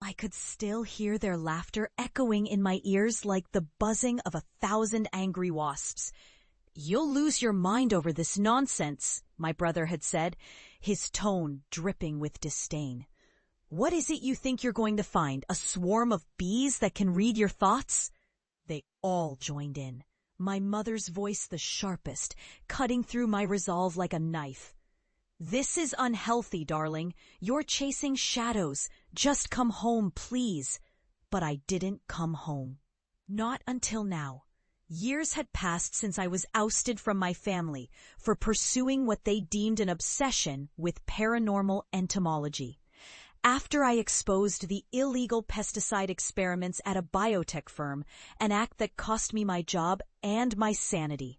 I could still hear their laughter echoing in my ears like the buzzing of 1,000 angry wasps. "You'll lose your mind over this nonsense," my brother had said, his tone dripping with disdain. "What is it you think you're going to find, a swarm of bees that can read your thoughts?" They all joined in, my mother's voice the sharpest, cutting through my resolve like a knife. "This is unhealthy, darling. You're chasing shadows. Just come home, please." But I didn't come home. Not until now. Years had passed since I was ousted from my family for pursuing what they deemed an obsession with paranormal entomology. After I exposed the illegal pesticide experiments at a biotech firm, an act that cost me my job and my sanity,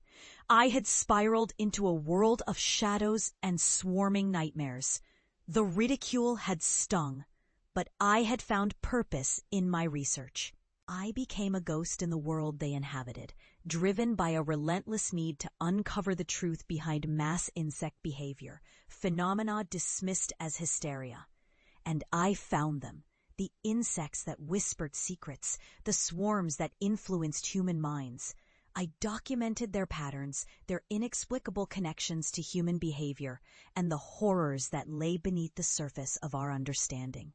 I had spiraled into a world of shadows and swarming nightmares. The ridicule had stung, but I had found purpose in my research. I became a ghost in the world they inhabited, driven by a relentless need to uncover the truth behind mass insect behavior, phenomena dismissed as hysteria. And I found them, the insects that whispered secrets, the swarms that influenced human minds. I documented their patterns, their inexplicable connections to human behavior, and the horrors that lay beneath the surface of our understanding.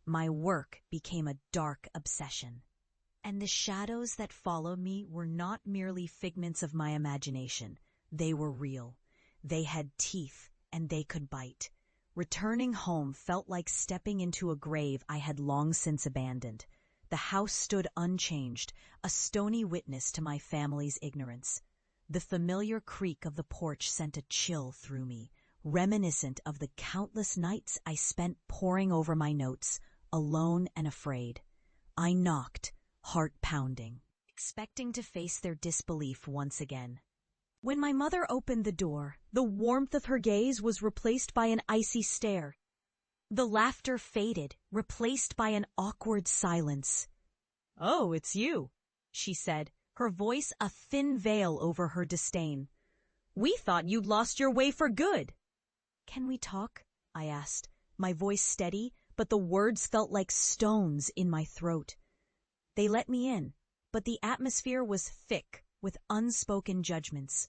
My work became a dark obsession. And the shadows that followed me were not merely figments of my imagination. They were real. They had teeth, and they could bite. Returning home felt like stepping into a grave I had long since abandoned. The house stood unchanged, a stony witness to my family's ignorance. The familiar creak of the porch sent a chill through me, reminiscent of the countless nights I spent poring over my notes, alone and afraid. I knocked, heart pounding, expecting to face their disbelief once again. When my mother opened the door, the warmth of her gaze was replaced by an icy stare. The laughter faded, replaced by an awkward silence. "Oh, it's you," she said, her voice a thin veil over her disdain. "We thought you'd lost your way for good." "Can we talk?" I asked, my voice steady, but the words felt like stones in my throat. They let me in, but the atmosphere was thick with unspoken judgments.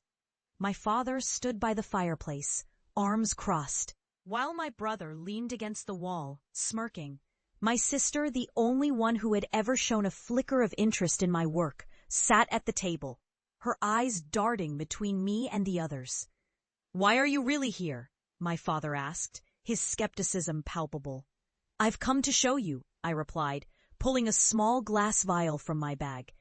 My father stood by the fireplace, arms crossed, while my brother leaned against the wall, smirking. My sister, the only one who had ever shown a flicker of interest in my work, sat at the table, her eyes darting between me and the others. "Why are you really here?" my father asked, his skepticism palpable. "I've come to show you," I replied, pulling a small glass vial from my bag.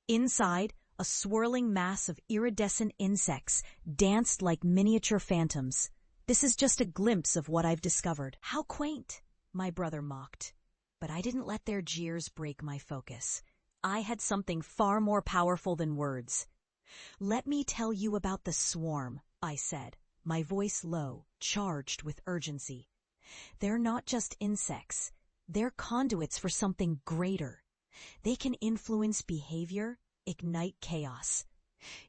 Inside, a swirling mass of iridescent insects danced like miniature phantoms. "This is just a glimpse of what I've discovered." "How quaint," my brother mocked. But I didn't let their jeers break my focus. I had something far more powerful than words. "Let me tell you about the swarm," I said, my voice low, charged with urgency. "They're not just insects. They're conduits for something greater. They can influence behavior, ignite chaos.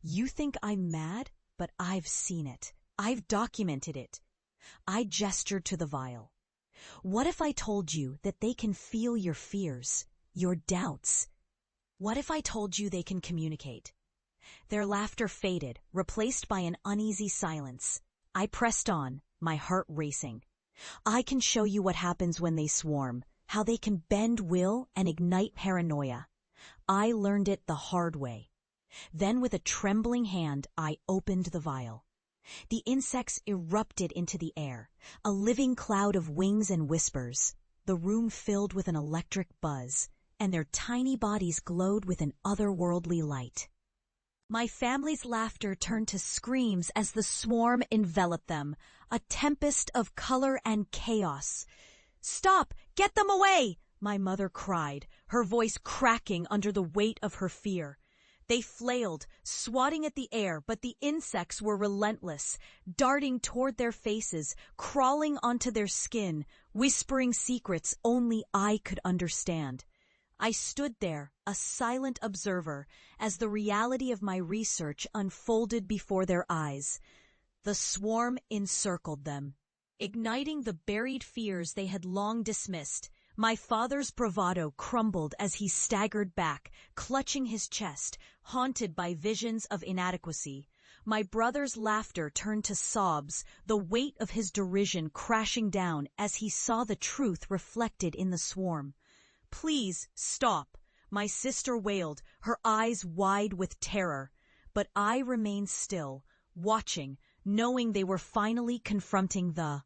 You think I'm mad, but I've seen it. I've documented it." I gestured to the vial. "What if I told you that they can feel your fears, your doubts? What if I told you they can communicate?" Their laughter faded, replaced by an uneasy silence. I pressed on, my heart racing. "I can show you what happens when they swarm, how they can bend will and ignite paranoia. I learned it the hard way." Then with a trembling hand, I opened the vial. The insects erupted into the air, a living cloud of wings and whispers. The room filled with an electric buzz, and their tiny bodies glowed with an otherworldly light. My family's laughter turned to screams as the swarm enveloped them, a tempest of color and chaos. "Stop! Get them away!" my mother cried, her voice cracking under the weight of her fear. They flailed, swatting at the air, but the insects were relentless, darting toward their faces, crawling onto their skin, whispering secrets only I could understand. I stood there, a silent observer, as the reality of my research unfolded before their eyes. The swarm encircled them, igniting the buried fears they had long dismissed, My father's bravado crumbled as he staggered back, clutching his chest, haunted by visions of inadequacy. My brother's laughter turned to sobs, the weight of his derision crashing down as he saw the truth reflected in the swarm. "Please, stop," my sister wailed, her eyes wide with terror. But I remained still, watching, knowing they were finally confronting the